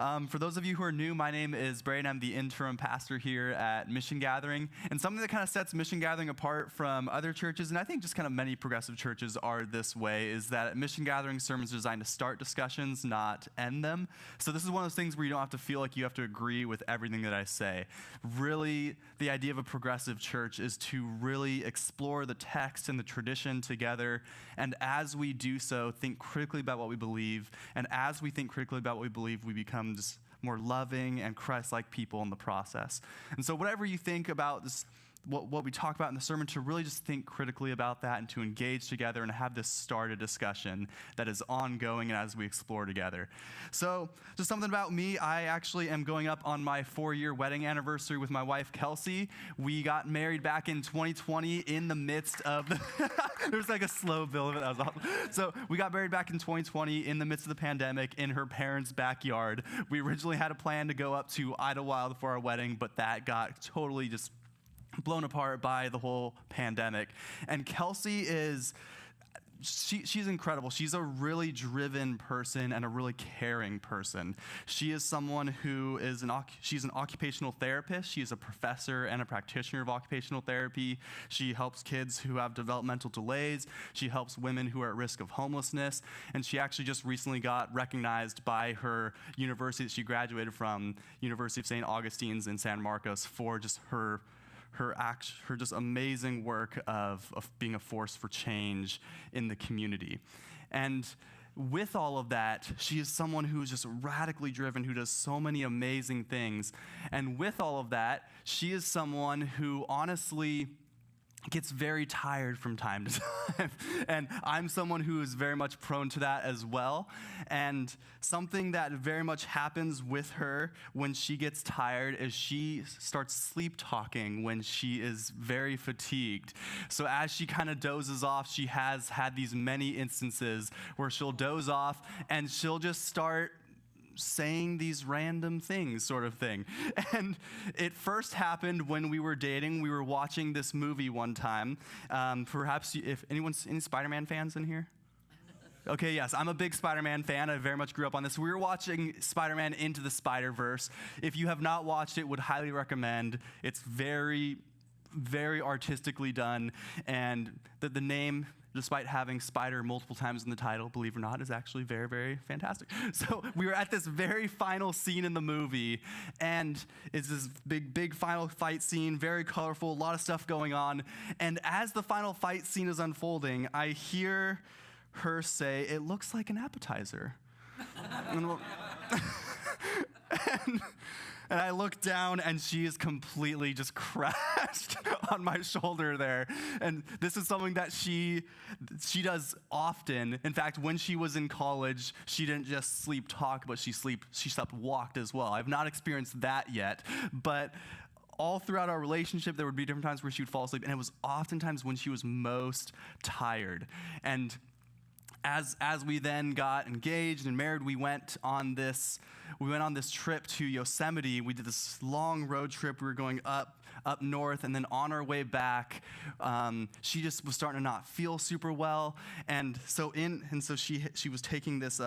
For those of you who are new, my name is Braeden. I'm the interim pastor here at Missiongathering. And something that kind of sets Missiongathering apart from other churches, and I think just kind of many progressive churches are this way, is that Missiongathering sermons are designed to start discussions, not end them. So this is one of those things where you don't have to feel like you have to agree with everything that I say. Really, the idea of a progressive church is to really explore the text and the tradition together. And as we do so, think critically about what we believe. And as we think critically about what we believe, we become just more loving and Christ-like people in the process. And so whatever you think about this, what we talk about in the sermon, to really just think critically about that and to engage together and have this start a discussion that is ongoing and as we explore together. So just something about me, I actually am going up on my 4-year wedding anniversary with my wife, Kelsey. We got married back in 2020 in the midst of the there's like a slow build of it. That was awesome. So we got married back in 2020 in the midst of the pandemic in her parents' backyard. We originally had a plan to go up to Idlewild for our wedding, but that got totally just blown apart by the whole pandemic. And Kelsey she's incredible. She's a really driven person and a really caring person. She is someone who is she's an occupational therapist. She's a professor and a practitioner of occupational therapy. She helps kids who have developmental delays. She helps women who are at risk of homelessness. And she actually just recently got recognized by her university that she graduated from, University of St. Augustine's in San Marcos, for just her just amazing work of being a force for change in the community. And with all of that, she is someone who is just radically driven, who does so many amazing things. And with all of that, she is someone who honestly gets very tired from time to time. And I'm someone who is very much prone to that as well. And something that very much happens with her when she gets tired is she starts sleep talking when she is very fatigued. So as she kind of dozes off, she has had these many instances where she'll doze off and she'll just start saying these random things, sort of thing. And it first happened when we were dating. We were watching this movie one time. Perhaps if any Spider-Man fans in here? Okay, yes, I'm a big Spider-Man fan. I very much grew up on this. We were watching Spider-Man Into the Spider-Verse. If you have not watched it, would highly recommend. It's very, very artistically done, and the name, despite having spider multiple times in the title, believe it or not, is actually very, very fantastic. So we were at this very final scene in the movie, and it's this big final fight scene, very colorful, a lot of stuff going on. And as the final fight scene is unfolding, I hear her say, "It looks like an appetizer." And I look down, and she is completely just crashed on my shoulder there. And this is something that she does often. In fact, when she was in college, she didn't just sleep talk, but she slept walked as well. I've not experienced that yet, but all throughout our relationship, there would be different times where she would fall asleep, and it was oftentimes when she was most tired. And as we then got engaged and married, we went on this trip to Yosemite. We did this long road trip. We were going up north, and then on our way back, she just was starting to not feel super well, and so she was taking this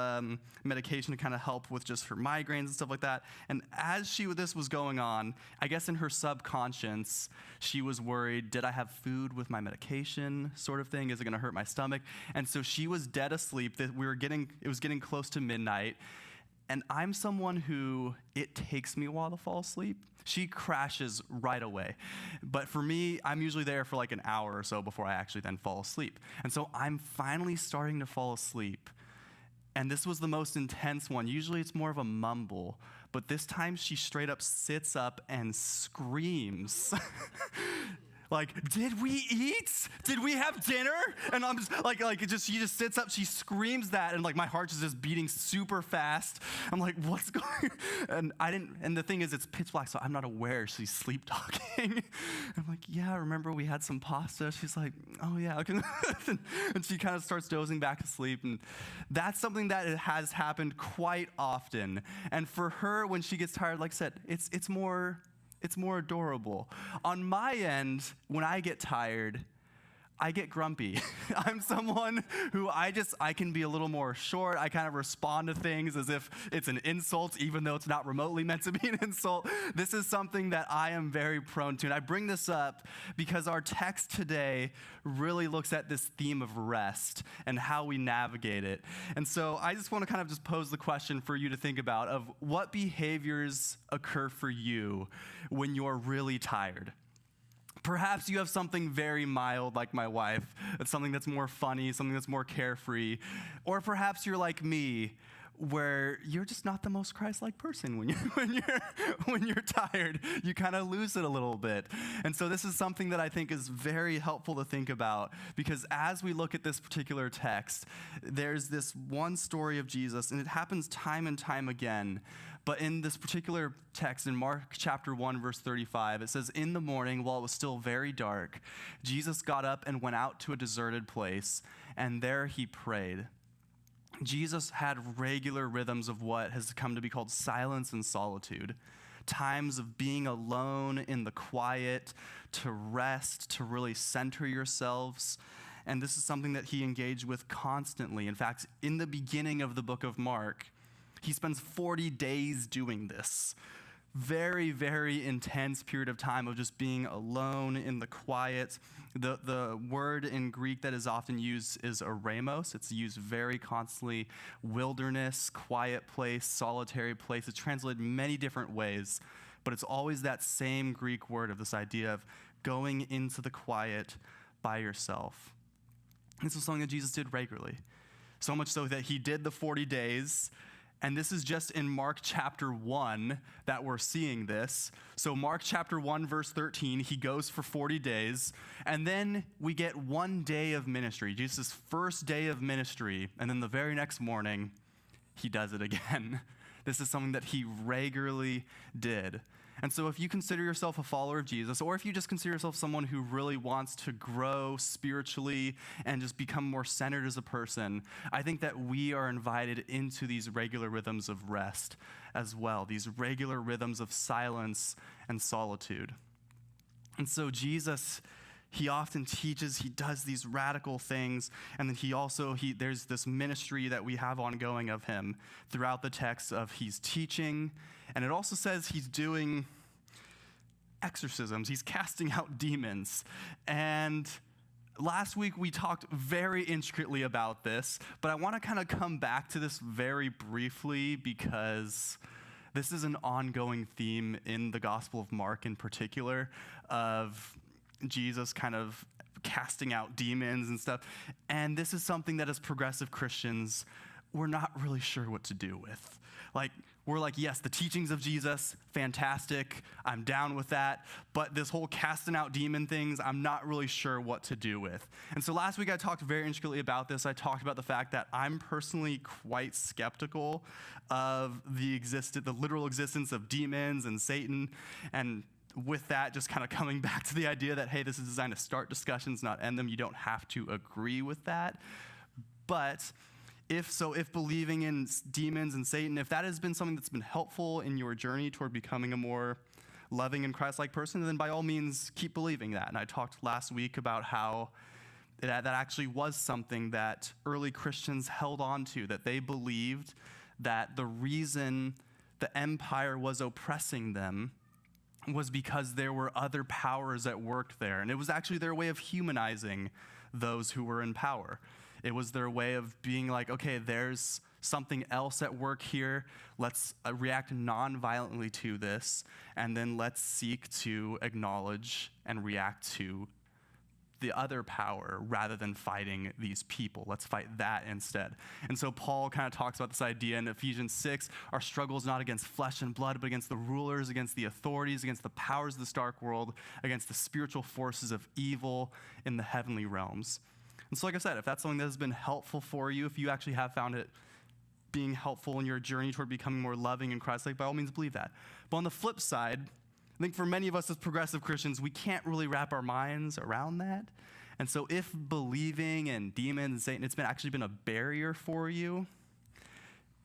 medication to kind of help with just her migraines and stuff like that. And as this was going on, I guess in her subconscious, she was worried, did I have food with my medication, sort of thing? Is it going to hurt my stomach? And so she was dead asleep. It was getting close to midnight. And I'm someone who, it takes me a while to fall asleep. She crashes right away. But for me, I'm usually there for like an hour or so before I actually then fall asleep. And so I'm finally starting to fall asleep. And this was the most intense one. Usually it's more of a mumble. But this time she straight up sits up and screams. Like, did we eat? Did we have dinner? And I'm just she just sits up, she screams that, and like my heart is just beating super fast. I'm like, what's going on? And the thing is, it's pitch black, so I'm not aware she's sleep talking. I'm like, yeah, remember we had some pasta? She's like, oh yeah, okay. And she kind of starts dozing back to sleep. And that's something that has happened quite often. And for her, when she gets tired, like I said, it's more adorable. On my end, when I get tired, I get grumpy. I'm someone who I can be a little more short. I kind of respond to things as if it's an insult, even though it's not remotely meant to be an insult. This is something that I am very prone to. And I bring this up because our text today really looks at this theme of rest and how we navigate it. And so I just want to kind of just pose the question for you to think about of what behaviors occur for you when you're really tired. Perhaps you have something very mild like my wife. It's something that's more funny, something that's more carefree. Or perhaps you're like me, where you're just not the most Christ-like person when you're tired. You kind of lose it a little bit. And so this is something that I think is very helpful to think about, because as we look at this particular text, there's this one story of Jesus, and it happens time and time again. But in this particular text, in Mark chapter 1, verse 35, it says, "In the morning, while it was still very dark, Jesus got up and went out to a deserted place, and there he prayed." Jesus had regular rhythms of what has come to be called silence and solitude, times of being alone in the quiet, to rest, to really center yourselves. And this is something that he engaged with constantly. In fact, in the beginning of the book of Mark, he spends 40 days doing this. Very, very intense period of time of just being alone in the quiet. The word in Greek that is often used is eremos. It's used very constantly. Wilderness, quiet place, solitary place. It's translated many different ways, but it's always that same Greek word of this idea of going into the quiet by yourself. This was something that Jesus did regularly. So much so that he did the 40 days. And this is just in Mark chapter 1 that we're seeing this. So Mark chapter 1, verse 13, he goes for 40 days. And then we get one day of ministry, Jesus' first day of ministry. And then the very next morning, he does it again. This is something that he regularly did. And so if you consider yourself a follower of Jesus, or if you just consider yourself someone who really wants to grow spiritually and just become more centered as a person, I think that we are invited into these regular rhythms of rest as well, these regular rhythms of silence and solitude. And so Jesus, he often teaches, he does these radical things, and then there's this ministry that we have ongoing of him throughout the text of he's teaching, and it also says he's doing exorcisms, he's casting out demons. And last week we talked very intricately about this, but I want to kind of come back to this very briefly because this is an ongoing theme in the Gospel of Mark in particular of Jesus kind of casting out demons and stuff. And this is something that as progressive Christians, we're not really sure what to do with. We're like, yes, the teachings of Jesus, fantastic. I'm down with that. But this whole casting out demon things, I'm not really sure what to do with. And so last week I talked very intricately about this. I talked about the fact that I'm personally quite skeptical of the literal existence of demons and Satan. And with that, just kind of coming back to the idea that, hey, this is designed to start discussions, not end them. You don't have to agree with that. But if believing in demons and Satan, if that has been something that's been helpful in your journey toward becoming a more loving and Christ-like person, then by all means, keep believing that. And I talked last week about how that actually was something that early Christians held on to, that they believed that the reason the empire was oppressing them was because there were other powers at work there. And it was actually their way of humanizing those who were in power. It was their way of being like, okay, there's something else at work here. Let's react non-violently to this, and then let's seek to acknowledge and react to the other power rather than fighting these people. Let's fight that instead. And so Paul kind of talks about this idea in Ephesians 6. Our struggle is not against flesh and blood, but against the rulers, against the authorities, against the powers of this dark world, against the spiritual forces of evil in the heavenly realms. And so like I said, if that's something that has been helpful for you, if you actually have found it being helpful in your journey toward becoming more loving and Christ-like, by all means believe that. But on the flip side, I think for many of us as progressive Christians, we can't really wrap our minds around that. And so if believing in demons and Satan, it's actually been a barrier for you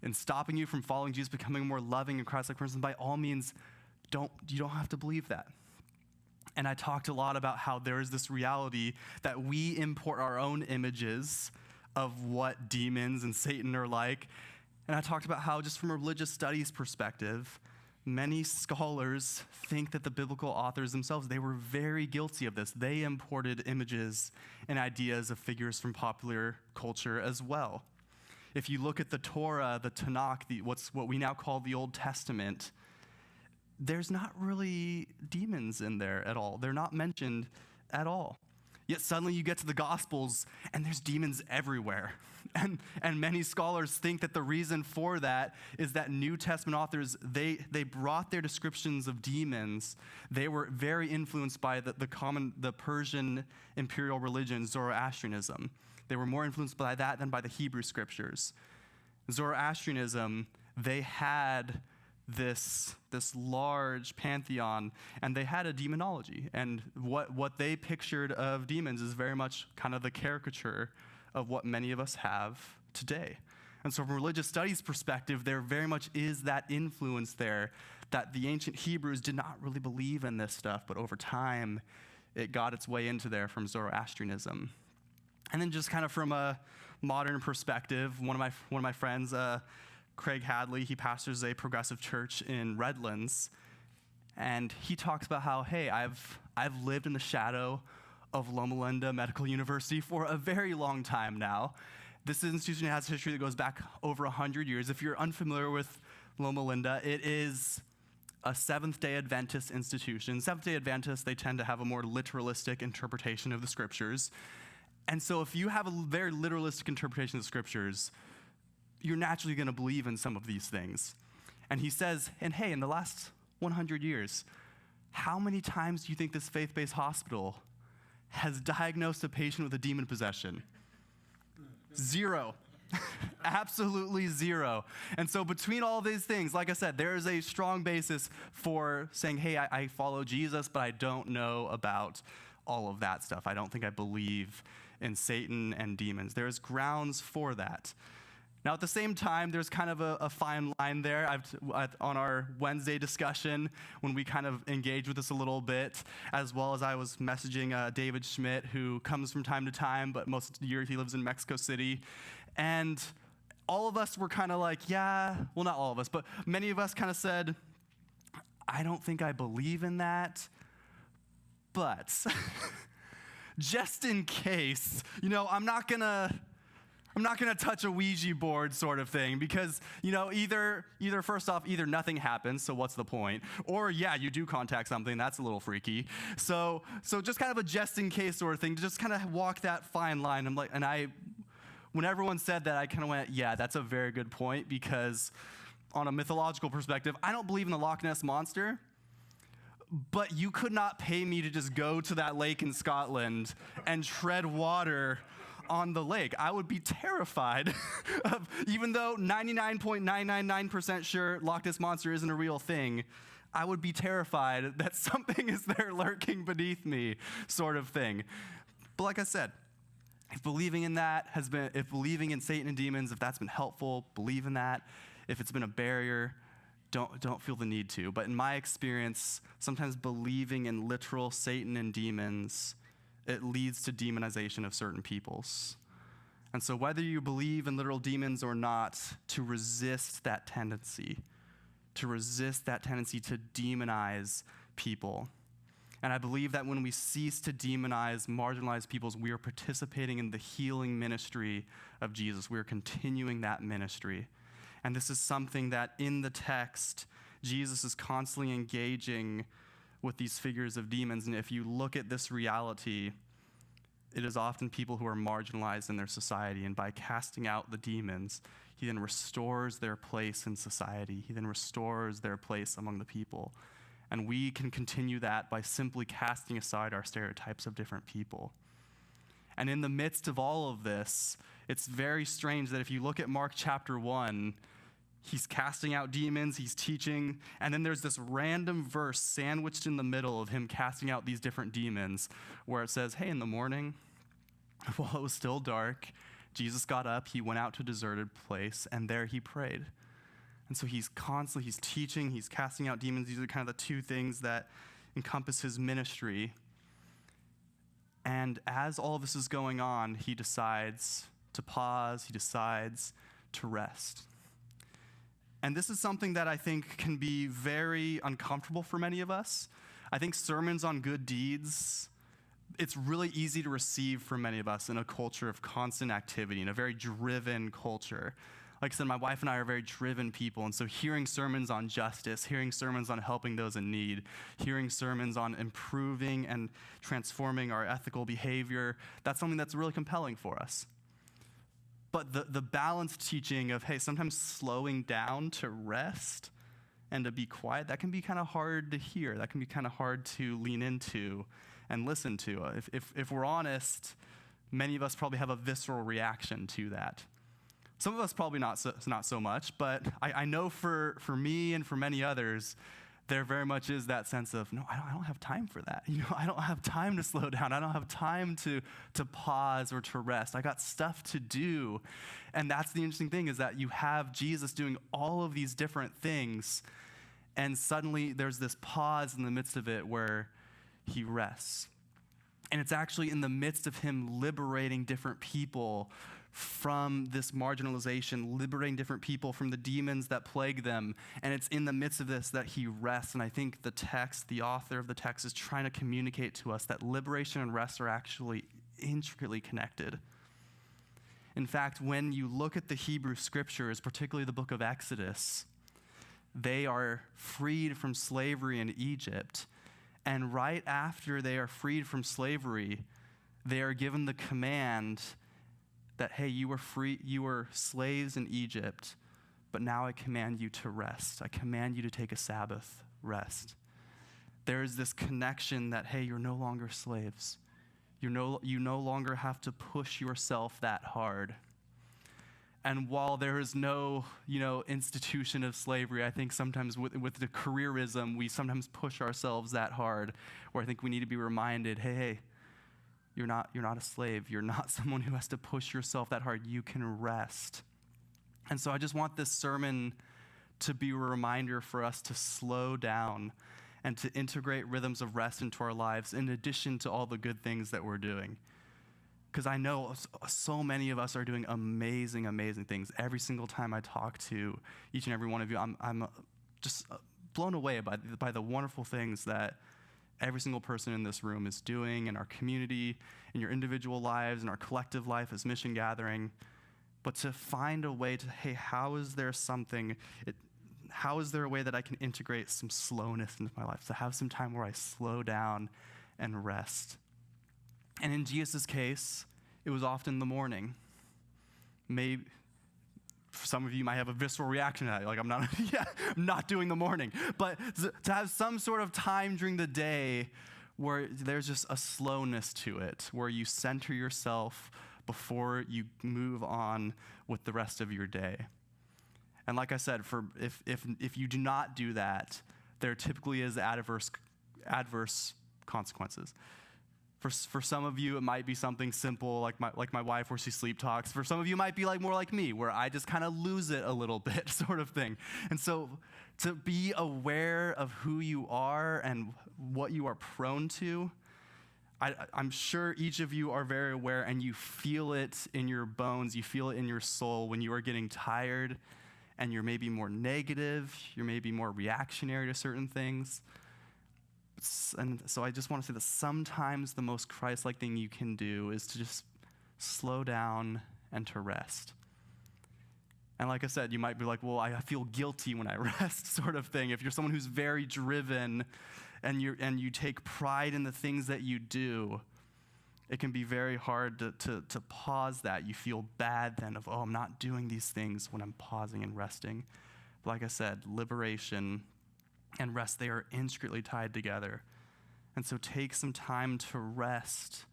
in stopping you from following Jesus, becoming a more loving and Christ-like person, by all means, you don't have to believe that. And I talked a lot about how there is this reality that we import our own images of what demons and Satan are like. And I talked about how, just from a religious studies perspective, many scholars think that the biblical authors themselves, they were very guilty of this. They imported images and ideas of figures from popular culture as well. If you look at the Torah, the Tanakh, what we now call the Old Testament, there's not really demons in there at all. They're not mentioned at all. Yet suddenly you get to the Gospels and there's demons everywhere. And many scholars think that the reason for that is that New Testament authors, they brought their descriptions of demons. They were very influenced by the Persian imperial religion, Zoroastrianism. They were more influenced by that than by the Hebrew scriptures. Zoroastrianism, they had this large pantheon, and they had a demonology. And what they pictured of demons is very much kind of the caricature of what many of us have today. And so from a religious studies perspective, there very much is that influence there that the ancient Hebrews did not really believe in this stuff, but over time, it got its way into there from Zoroastrianism. And then just kind of from a modern perspective, one of my friends, Craig Hadley, he pastors a progressive church in Redlands, and he talks about how, hey, I've lived in the shadow of Loma Linda Medical University for a very long time now. This institution has a history that goes back over 100 years. If you're unfamiliar with Loma Linda, it is a Seventh-day Adventist institution. Seventh-day Adventists, they tend to have a more literalistic interpretation of the scriptures. And so if you have a very literalistic interpretation of the scriptures, you're naturally going to believe in some of these things. And he says, and hey, in the last 100 years, how many times do you think this faith-based hospital has diagnosed a patient with a demon possession? Zero. Absolutely zero. And so between all these things, like I said, there is a strong basis for saying, hey, I follow Jesus, but I don't know about all of that stuff. I don't think I believe in Satan and demons. There's grounds for that. Now, at the same time, there's kind of a fine line there. On our Wednesday discussion, when we kind of engaged with this a little bit, as well as I was messaging David Schmidt, who comes from time to time, but most of the year he lives in Mexico City. And all of us were kind of like, yeah, well, not all of us, but many of us kind of said, I don't think I believe in that, but just in case, I'm not gonna touch a Ouija board sort of thing, because, either first off, either nothing happens, so what's the point? Or, yeah, you do contact something, that's a little freaky. So just kind of a just in case sort of thing, to just kind of walk that fine line. When everyone said that, I kind of went, yeah, that's a very good point, because on a mythological perspective, I don't believe in the Loch Ness Monster, but you could not pay me to just go to that lake in Scotland and tread water on the lake. I would be terrified of, even though 99.999% sure Loch Ness Monster isn't a real thing, I would be terrified that something is there lurking beneath me, sort of thing. But like I said, if believing in if believing in Satan and demons, if that's been helpful, believe in that. If it's been a barrier, don't feel the need to. But in my experience, sometimes believing in literal Satan and demons, it leads to demonization of certain peoples. And so whether you believe in literal demons or not, to resist that tendency to demonize people. And I believe that when we cease to demonize marginalized peoples, we are participating in the healing ministry of Jesus. We are continuing that ministry. And this is something that in the text, Jesus is constantly engaging with these figures of demons. And if you look at this reality, it is often people who are marginalized in their society. And by casting out the demons, he then restores their place in society. He then restores their place among the people. And we can continue that by simply casting aside our stereotypes of different people. And in the midst of all of this, it's very strange that if you look at Mark chapter 1, he's casting out demons, he's teaching, and then there's this random verse sandwiched in the middle of him casting out these different demons, where it says, hey, in the morning, while it was still dark, Jesus got up, he went out to a deserted place, and there he prayed. And so he's teaching, he's casting out demons. These are kind of the two things that encompass his ministry. And as all of this is going on, he decides to pause, he decides to rest. And this is something that I think can be very uncomfortable for many of us. I think sermons on good deeds, it's really easy to receive for many of us in a culture of constant activity, in a very driven culture. Like I said, my wife and I are very driven people, and so hearing sermons on justice, hearing sermons on helping those in need, hearing sermons on improving and transforming our ethical behavior, that's something that's really compelling for us. But the balanced teaching of, hey, sometimes slowing down to rest and to be quiet, that can be kind of hard to hear. That can be kind of hard to lean into and listen to. If we're honest, many of us probably have a visceral reaction to that. Some of us probably not so much, but I know for me and for many others, there very much is that sense of, no, I don't have time for that. I don't have time to slow down. I don't have time to pause or to rest. I got stuff to do. And that's the interesting thing, is that you have Jesus doing all of these different things, and suddenly there's this pause in the midst of it where he rests. And it's actually in the midst of him liberating different people from this marginalization, liberating different people from the demons that plague them. And it's in the midst of this that he rests. And I think the author of the text is trying to communicate to us that liberation and rest are actually intricately connected. In fact, when you look at the Hebrew scriptures, particularly the book of Exodus, they are freed from slavery in Egypt. And right after they are freed from slavery, they are given the command that, hey, you were slaves in Egypt, but now I command you to rest. I command you to take a Sabbath rest. There is this connection that, hey, you're no longer slaves. You no longer have to push yourself that hard. And while there is no, institution of slavery, I think sometimes with the careerism, we sometimes push ourselves that hard, where I think we need to be reminded, hey, you're not a slave. You're not someone who has to push yourself that hard. You can rest. And so I just want this sermon to be a reminder for us to slow down and to integrate rhythms of rest into our lives in addition to all the good things that we're doing. Because I know so many of us are doing amazing, amazing things. Every single time I talk to each and every one of you, I'm just blown away by the wonderful things that every single person in this room is doing in our community, in your individual lives, in our collective life as Mission Gathering. But to find a way to, hey, how is there a way that I can integrate some slowness into my life, to have some time where I slow down and rest? And in Jesus' case, it was often the morning. Maybe some of you might have a visceral reaction to that. Like, I'm not doing the morning. But to have some sort of time during the day where there's just a slowness to it, where you center yourself before you move on with the rest of your day. And like I said, if you do not do that, there typically is adverse consequences. For some of you, it might be something simple like my wife, where she sleep talks. For some of you, it might be more like me, where I just kind of lose it a little bit, sort of thing. And so to be aware of who you are and what you are prone to, I'm sure each of you are very aware, and you feel it in your bones, you feel it in your soul when you are getting tired and you're maybe more negative, you're maybe more reactionary to certain things. And so I just want to say that sometimes the most Christ-like thing you can do is to just slow down and to rest. And like I said, you might be like, well, I feel guilty when I rest, sort of thing. If you're someone who's very driven and you take pride in the things that you do, it can be very hard to pause that. You feel bad then of, I'm not doing these things when I'm pausing and resting. But like I said, liberation and rest, they are intricately tied together. And so take some time to rest,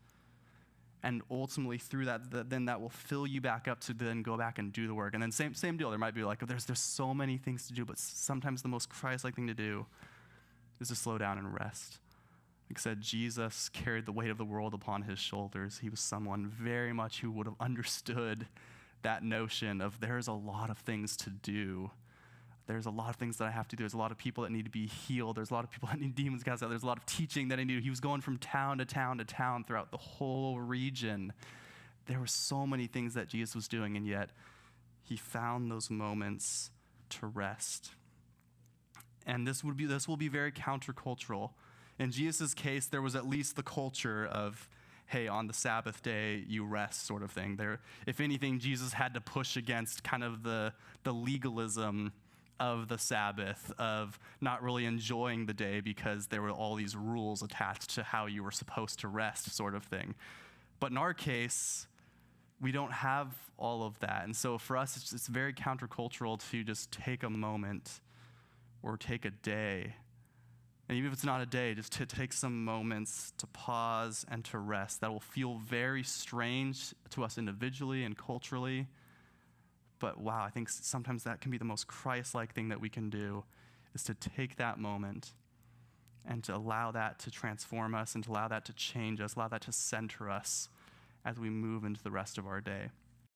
and ultimately through that, then that will fill you back up to then go back and do the work. And then same deal. There might be there's so many things to do, but sometimes the most Christ-like thing to do is to slow down and rest. Like I said, Jesus carried the weight of the world upon his shoulders. He was someone very much who would have understood that notion of there's a lot of things to do, there's a lot of things that I have to do. There's a lot of people that need to be healed. There's a lot of people that need demons cast out. There's a lot of teaching that I need to do. He was going from town to town to town throughout the whole region. There were so many things that Jesus was doing, and yet he found those moments to rest. And this will be very countercultural. In Jesus' case, there was at least the culture of, hey, on the Sabbath day, you rest sort of thing. If anything, Jesus had to push against kind of the legalism of the Sabbath, of not really enjoying the day because there were all these rules attached to how you were supposed to rest sort of thing. But in our case, we don't have all of that. And so for us, it's very countercultural to just take a moment or take a day. And even if it's not a day, just to take some moments to pause and to rest. That will feel very strange to us individually and culturally. But wow, I think sometimes that can be the most Christ-like thing that we can do, is to take that moment and to allow that to transform us and to allow that to change us, allow that to center us as we move into the rest of our day.